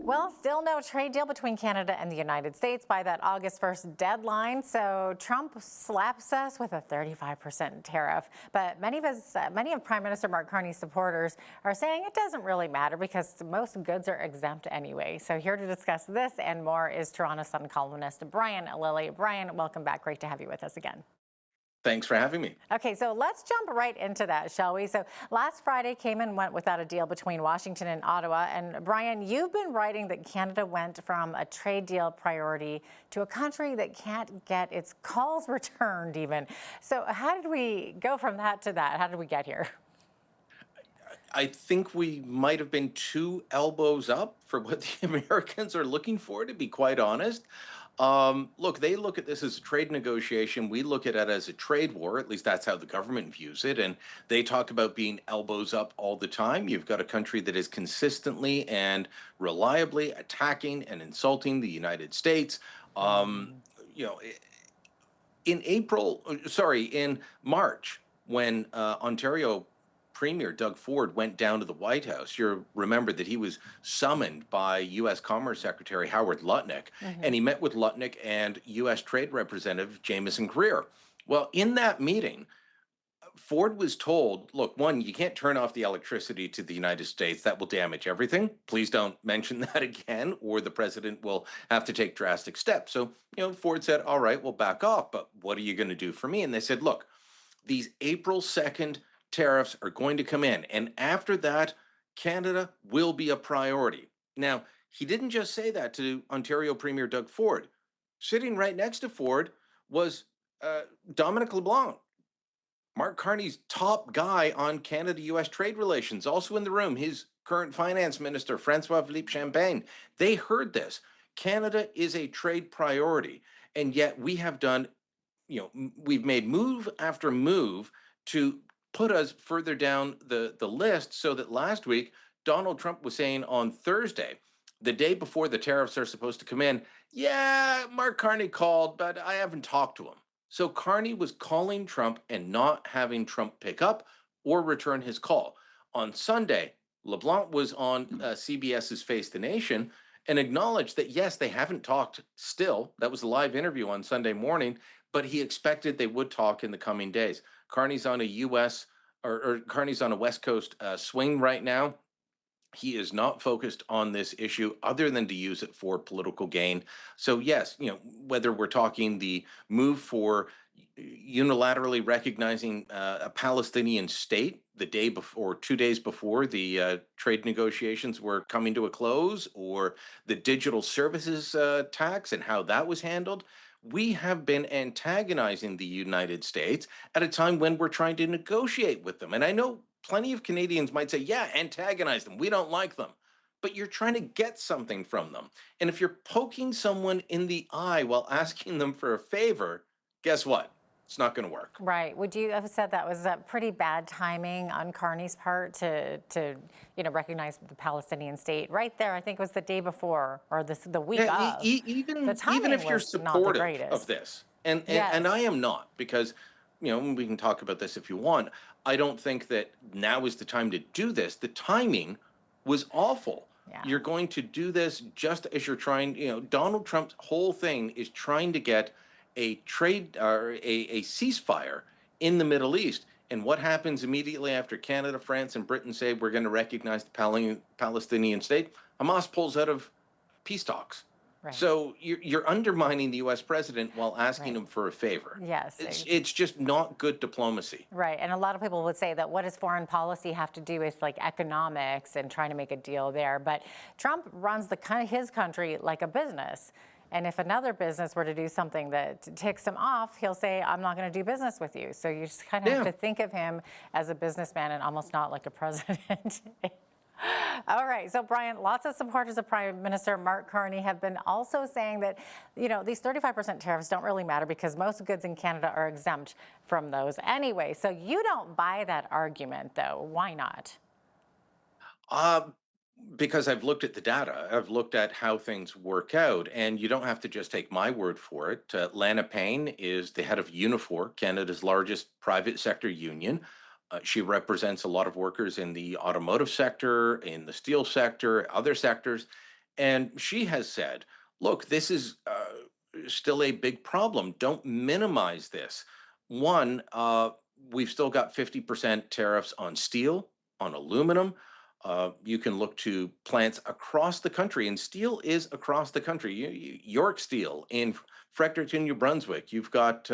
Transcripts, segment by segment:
Well, still no trade deal between Canada and the United States by that August 1st deadline. So Trump slaps us with a 35% tariff. But many of Prime Minister Mark Carney's supporters are saying it doesn't really matter because most goods are exempt anyway. So here to discuss this and more is Toronto Sun columnist Brian Lilley. Brian, welcome back. Great to have you with us again. Thanks for having me. Okay, so let's jump right into that, shall we? So last Friday came and went without a deal between Washington and Ottawa. And Brian, you've been writing that Canada went from a trade deal priority to a country that can't get its calls returned even. So how did we go from that to that? How did we get here? I think we might have been two elbows up for what the Americans are looking for, to be quite honest. Look, they look at this as a trade negotiation. We look at it as a trade war. At least that's how the government views it. And they talk about being elbows up all the time. You've got a country that is consistently and reliably attacking and insulting the United States. Um, you know, in March, when Ontario Premier Doug Ford went down to the White House, you remember that he was summoned by U.S. Commerce Secretary Howard Lutnick, and he met with Lutnick and U.S. Trade Representative Jamieson Greer. Well, in that meeting, Ford was told, look, one, you can't turn off the electricity to the United States. That will damage everything. Please don't mention that again, or the president will have to take drastic steps. So, Ford said, all right, we'll back off, but what are you going to do for me? And they said, look, these April 2nd tariffs are going to come in. And after that, Canada will be a priority. Now, he didn't just say that to Ontario Premier Doug Ford. Sitting right next to Ford was Dominic LeBlanc, Mark Carney's top guy on Canada-U.S. trade relations. Also in the room, his current finance minister, Francois-Philippe Champagne. They heard this. Canada is a trade priority. And yet we have done, we've made move after move to put us further down the list, so that last week, Donald Trump was saying on Thursday, the day before the tariffs are supposed to come in, yeah, Mark Carney called, but I haven't talked to him. So Carney was calling Trump and not having Trump pick up or return his call. On Sunday, LeBlanc was on CBS's Face the Nation and acknowledged that, yes, they haven't talked still. That was a live interview on Sunday morning, but he expected they would talk in the coming days. Carney's on a Carney's on a West Coast swing right now. He is not focused on this issue other than to use it for political gain. So yes, whether we're talking the move for unilaterally recognizing a Palestinian state the day before, 2 days before the trade negotiations were coming to a close, or the digital services tax and how that was handled, we have been antagonizing the United States at a time when we're trying to negotiate with them. And I know plenty of Canadians might say, yeah, antagonize them. We don't like them. But you're trying to get something from them. And if you're poking someone in the eye while asking them for a favor, guess what? It's not going to work. Right. Would you have said that was pretty bad timing on Carney's part to recognize the Palestinian state right there? I think it was the day before or the week Yeah, of. The even timing if you're was not the supportive of greatest. this, and I Yes. am not, because we can talk about this if you want. I don't think that now is the time to do this. The timing was awful. Yeah. You're going to do this just as you're trying. Donald Trump's whole thing is trying to get a trade or a ceasefire in the Middle East. And what happens immediately after Canada, France, and Britain say we're going to recognize the Palestinian state? Hamas pulls out of peace talks. Right. So you're undermining the U.S. president while asking Right. him for a favor. Yes. It's just not good diplomacy. Right. And a lot of people would say that what does foreign policy have to do with like economics and trying to make a deal there? But Trump runs his country like a business. And if another business were to do something that ticks him off, he'll say, I'm not going to do business with you. So you just kind of have to think of him as a businessman and almost not like a president. All right. So, Brian, lots of supporters of Prime Minister Mark Carney have been also saying that, these 35% tariffs don't really matter because most goods in Canada are exempt from those anyway. So you don't buy that argument, though. Why not? Uh, because I've looked at the data, I've looked at how things work out, and you don't have to just take my word for it. Lana Payne is the head of Unifor, Canada's largest private sector union. She represents a lot of workers in the automotive sector, in the steel sector, other sectors. And she has said, look, this is still a big problem. Don't minimize this. One, we've still got 50% tariffs on steel, on aluminum. You can look to plants across the country, and steel is across the country. York Steel in Fredericton, New Brunswick. You've got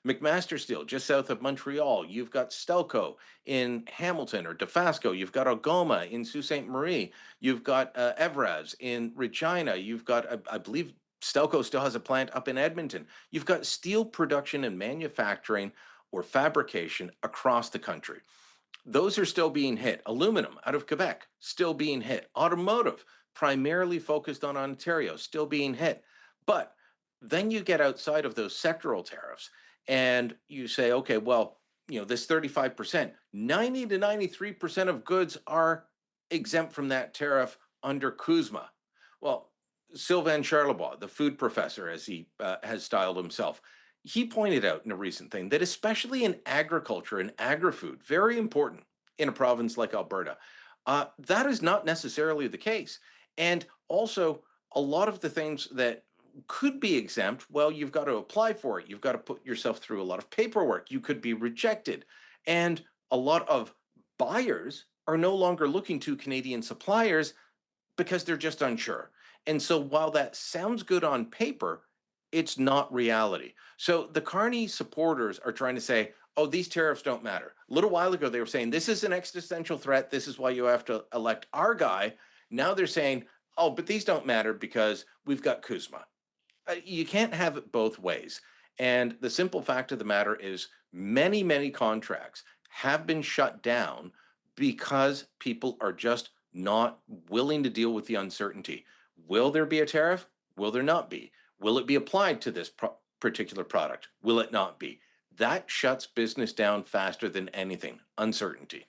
McMaster Steel just south of Montreal. You've got Stelco in Hamilton or Dofasco. You've got Algoma in Sault Ste. Marie. You've got Evraz in Regina. You've got, I believe, Stelco still has a plant up in Edmonton. You've got steel production and manufacturing or fabrication across the country. Those are still being hit. Aluminum out of Quebec, still being hit. Automotive, primarily focused on Ontario, still being hit. But then you get outside of those sectoral tariffs and you say, okay, well, this 35%, 90 to 93% of goods are exempt from that tariff under CUSMA. Well, Sylvain Charlebois, the food professor, as he has styled himself, he pointed out in a recent thing that especially in agriculture and agri-food, very important in a province like Alberta, that is not necessarily the case. And also, a lot of the things that could be exempt, well, you've got to apply for it. You've got to put yourself through a lot of paperwork. You could be rejected. And a lot of buyers are no longer looking to Canadian suppliers because they're just unsure. And so while that sounds good on paper, it's not reality. So the Carney supporters are trying to say, oh, these tariffs don't matter. A little while ago, they were saying this is an existential threat. This is why you have to elect our guy. Now they're saying, oh, but these don't matter because we've got CUSMA. You can't have it both ways. And the simple fact of the matter is, many, many contracts have been shut down because people are just not willing to deal with the uncertainty. Will there be a tariff? Will there not be? Will it be applied to this particular product? Will it not be? That shuts business down faster than anything. Uncertainty.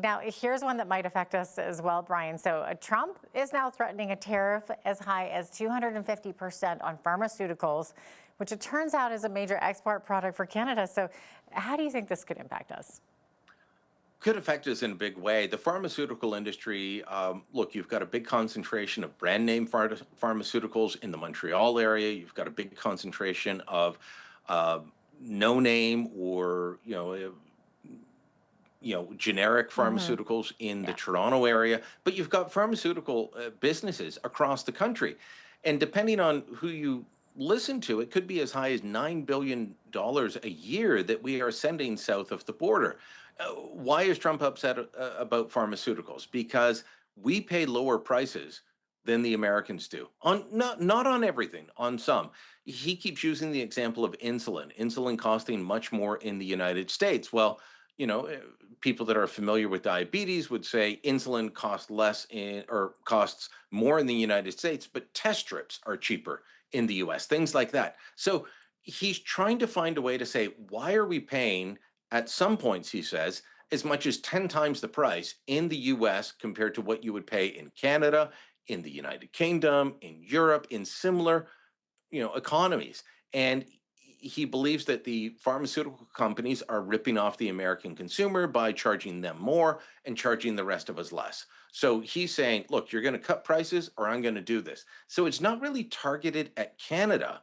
Now, here's one that might affect us as well, Brian. So Trump is now threatening a tariff as high as 250% on pharmaceuticals, which it turns out is a major export product for Canada. So how do you think this could impact us? Could affect us in a big way. The pharmaceutical industry, look, you've got a big concentration of brand name pharmaceuticals in the Montreal area. You've got a big concentration of no name or generic pharmaceuticals in the Toronto area, but you've got pharmaceutical businesses across the country. And depending on who you listen to, it could be as high as $9 billion a year that we are sending south of the border. Why is Trump upset about pharmaceuticals? Because we pay lower prices than the Americans do. On not on everything, on some. He keeps using the example of insulin costing much more in the United States. Well, people that are familiar with diabetes would say insulin costs less or costs more in the United States, but test strips are cheaper in the US, things like that. So he's trying to find a way to say, why are we paying at some points, he says, as much as 10 times the price in the US compared to what you would pay in Canada, in the United Kingdom, in Europe, in similar economies. And he believes that the pharmaceutical companies are ripping off the American consumer by charging them more and charging the rest of us less. So he's saying, look, you're going to cut prices or I'm going to do this. So it's not really targeted at Canada,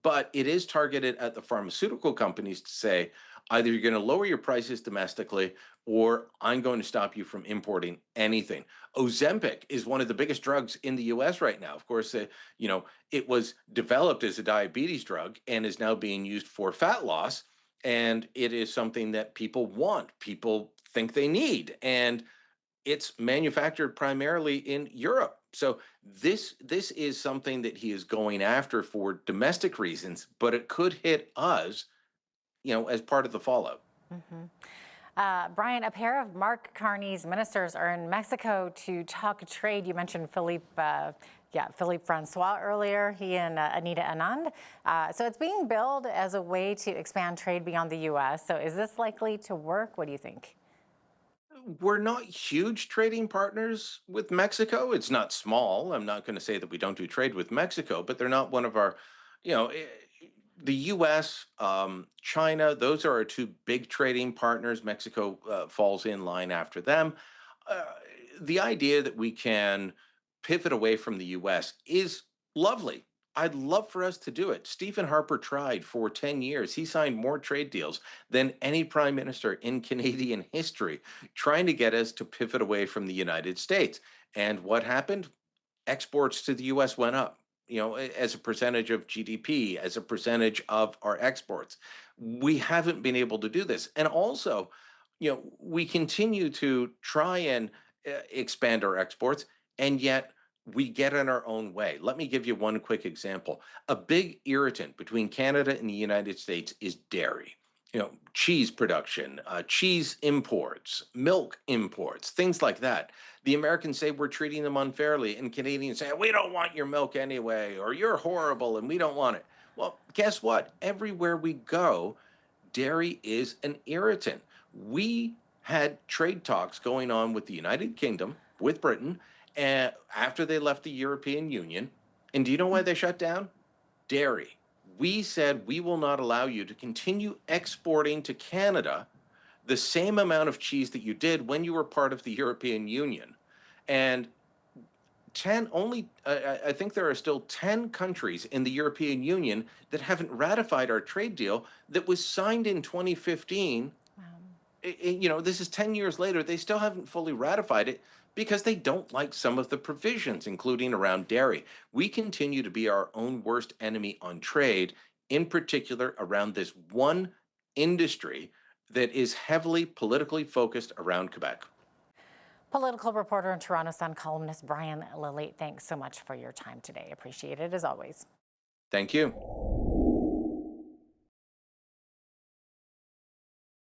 but it is targeted at the pharmaceutical companies to say, either you're going to lower your prices domestically or I'm going to stop you from importing anything. Ozempic is one of the biggest drugs in the US right now. Of course, it was developed as a diabetes drug and is now being used for fat loss. And it is something that people want, people think they need. And it's manufactured primarily in Europe. So this is something that he is going after for domestic reasons, but it could hit us, as part of the fallout. Brian, a pair of Mark Carney's ministers are in Mexico to talk trade. You mentioned Philippe Francois earlier, he and Anita Anand. So it's being billed as a way to expand trade beyond the U.S. So is this likely to work? What do you think? We're not huge trading partners with Mexico. It's not small. I'm not going to say that we don't do trade with Mexico, but they're not one of our, you know, the US, China, those are our two big trading partners. Mexico falls in line after them. Uh, the idea that we can pivot away from the US is lovely. I'd love for us to do it. Stephen Harper tried for 10 years. He signed more trade deals than any prime minister in Canadian history, trying to get us to pivot away from the United States. And what happened? Exports to the US went up, as a percentage of GDP, as a percentage of our exports. We haven't been able to do this. And also, we continue to try and expand our exports, and yet we get in our own way. Let me give you one quick example. A big irritant between Canada and the United States is dairy. Cheese production, cheese imports, milk imports, things like that. The Americans say we're treating them unfairly, and Canadians say, we don't want your milk anyway, or you're horrible and we don't want it. Well, guess what? Everywhere we go, dairy is an irritant. We had trade talks going on with the United Kingdom, with Britain, after they left the European Union. And do you know why they shut down? Dairy. We said we will not allow you to continue exporting to Canada the same amount of cheese that you did when you were part of the European Union. And 10 only, I think there are still 10 countries in the European Union that haven't ratified our trade deal that was signed in 2015. This is 10 years later. They still haven't fully ratified it because they don't like some of the provisions, including around dairy. We continue to be our own worst enemy on trade, in particular around this one industry that is heavily politically focused around Quebec. Political reporter and Toronto Sun columnist Brian Lilley, thanks so much for your time today. Appreciate it as always. Thank you.